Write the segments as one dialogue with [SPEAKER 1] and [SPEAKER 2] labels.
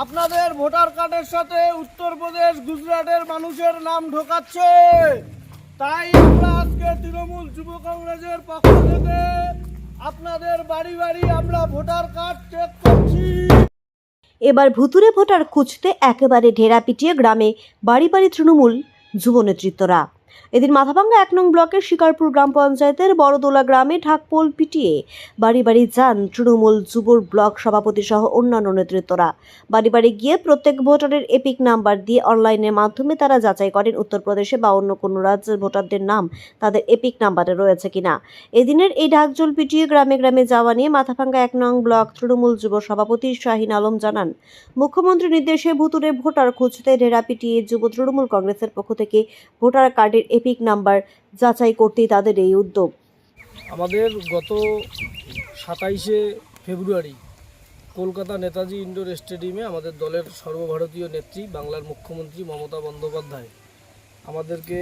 [SPEAKER 1] আপনাদের ভোটার কার্ডের সাথে উত্তরপ্রদেশ গুজরাটের মানুষের নাম ঢোকাচ্ছে। তাই আমরা আজকে তৃণমূল যুব কংগ্রেসের পক্ষ থেকে আপনাদের বাড়ি বাড়ি আমরা ভোটার কার্ড চেক করছি।
[SPEAKER 2] এবার ভুতুরে ভোটার খুঁজতে একেবারে ঢেরা পিটিয়ে গ্রামে বাড়ি বাড়ি তৃণমূল যুব নেতৃত্বরা। এদিন মাথাভাঙ্গা 1 নং ব্লকের শিকারপুর গ্রাম পঞ্চায়েতের বড়দোলা গ্রামে ঢাকপোল পিটিয়ে বাড়ি বাড়ি যান তৃণমূল যুব ব্লক সভাপতি সহ অন্যান্য নেতৃত্বরা। বাড়ি বাড়ি গিয়ে প্রত্যেক ভোটারের এপিক নাম্বার দিয়ে অনলাইনের মাধ্যমে তারা যাচাই করেন উত্তরপ্রদেশে বা অন্য কোনো রাজ্যের ভোটারদের নাম তাদের এপিক নাম্বারে রয়েছে কিনা। এদিনের এই ঢাকজোল পিটিয়ে গ্রামে গ্রামে যাওয়া নিয়ে মাথাভাঙ্গা 1 নং ব্লক তৃণমূল যুব সভাপতি শাহিন আলম জানান, মুখ্যমন্ত্রীর নির্দেশে ভুতুরে ভোটার খুঁজতে ঢেরা পিটিয়ে যুব তৃণমূল কংগ্রেসের পক্ষ থেকে ভোটার কার্ডের এপিক নাম্বার যাচাই করতেই তাদের এই উদ্যোগ।
[SPEAKER 1] আমাদের গত 27শে ফেব্রুয়ারি কলকাতা নেতাজি ইন্ডোর স্টেডিয়ামে আমাদের দলের সর্বভারতীয় নেত্রী বাংলার মুখ্যমন্ত্রী মমতা বন্দ্যোপাধ্যায় আমাদেরকে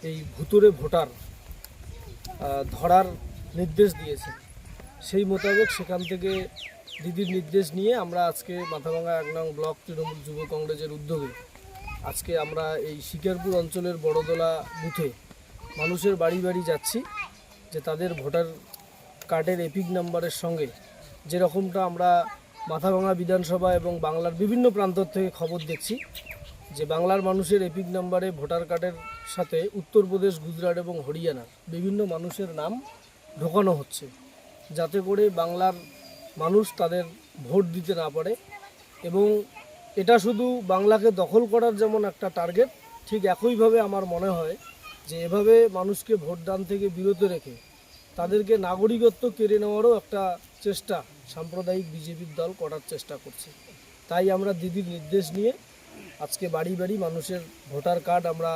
[SPEAKER 1] এই ভুতুরে ভোটার ধরার নির্দেশ দিয়েছে। সেই মোতাবেক সেখান থেকে দিদির নির্দেশ নিয়ে আমরা আজকে মাথাভাঙ্গা 1 নং ব্লক তৃণমূল যুব কংগ্রেসের উদ্যোগে আজকে আমরা এই শিকারপুর অঞ্চলের বড়দোলা বুথে মানুষের বাড়ি বাড়ি যাচ্ছি, যে তাদের ভোটার কার্ডের এপিক নাম্বারের সঙ্গে যেরকমটা আমরা মাথাভাঙ্গা বিধানসভা এবং বাংলার বিভিন্ন প্রান্ত থেকে খবর দেখছি, যে বাংলার মানুষের এপিক নাম্বারে ভোটার কার্ডের সাথে উত্তরপ্রদেশ, গুজরাট এবং হরিয়ানার বিভিন্ন মানুষের নাম ঢোকানো হচ্ছে, যাতে করে বাংলার মানুষ তাদের ভোট দিতে না পারে। এবং এটা শুধু বাংলাকে দখল করার যেমন একটা টার্গেট, ঠিক একইভাবে আমার মনে হয় যে এভাবে মানুষকে ভোটদান থেকে বিরত রেখে তাদেরকে নাগরিকত্ব কেড়ে নেওয়ারও একটা চেষ্টা সাম্প্রদায়িক বিজেপির দল করার চেষ্টা করছে। তাই আমরা দিদির নির্দেশ নিয়ে আজকে বাড়ি বাড়ি মানুষের ভোটার কার্ড আমরা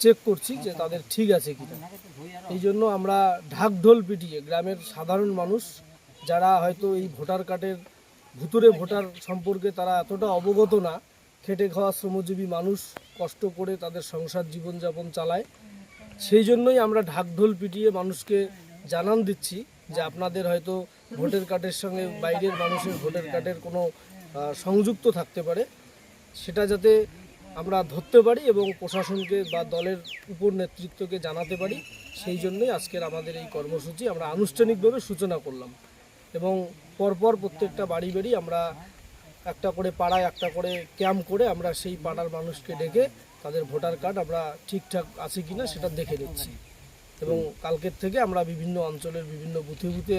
[SPEAKER 1] চেক করছি যে তাদের ঠিক আছে কিনা। এই জন্য আমরা ঢাকঢোল পিটিয়ে গ্রামের সাধারণ মানুষ যারা হয়তো এই ভোটার কার্ডের ভুতুরে ভোটার সম্পর্কে তারা এতটা অবগত না, খেটে খাওয়া শ্রমজীবী মানুষ কষ্ট করে তাদের সংসার জীবনযাপন চালায়, সেই জন্যই আমরা ঢাকঢোল পিটিয়ে মানুষকে জানান দিচ্ছি যে আপনাদের হয়তো ভোটার কার্ডের সঙ্গে বাইরের মানুষের ভোটার কার্ডের কোনো সংযুক্ত থাকতে পারে, সেটা যাতে আমরা ধরতে পারি এবং প্রশাসনকে বা দলের উপর নেতৃত্বকে জানাতে পারি। সেই জন্যই আজকের আমাদের এই কর্মসূচি আমরা আনুষ্ঠানিকভাবে সূচনা করলাম। এবং পরপর প্রত্যেকটা বাড়ি বাড়ি আমরা একটা করে পাড়ায় একটা করে ক্যাম্প করে আমরা সেই পাড়ার মানুষকে ডেকে তাদের ভোটার কার্ড আমরা ঠিকঠাক আছে কিনা সেটা দেখে নিচ্ছি। এবং কালকের থেকে আমরা বিভিন্ন অঞ্চলের বিভিন্ন বুথে বুথে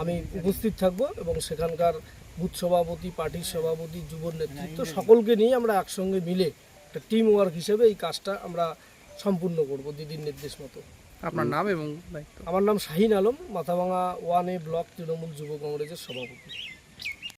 [SPEAKER 1] আমি উপস্থিত থাকব এবং সেখানকার বুথ সভাপতি, পার্টির সভাপতি, যুব নেতৃত্ব সকলকে নিয়ে আমরা একসঙ্গে মিলে একটা টিম ওয়ার্ক হিসেবে এই কাজটা আমরা সম্পূর্ণ করব দিদির নির্দেশ মতো।
[SPEAKER 3] আপনার নাম এবং দায়িত্ব?
[SPEAKER 1] আমার নাম শাহিন আলম, মাথাভাঙ্গা 1A ব্লক তৃণমূল যুব কংগ্রেসের সভাপতি।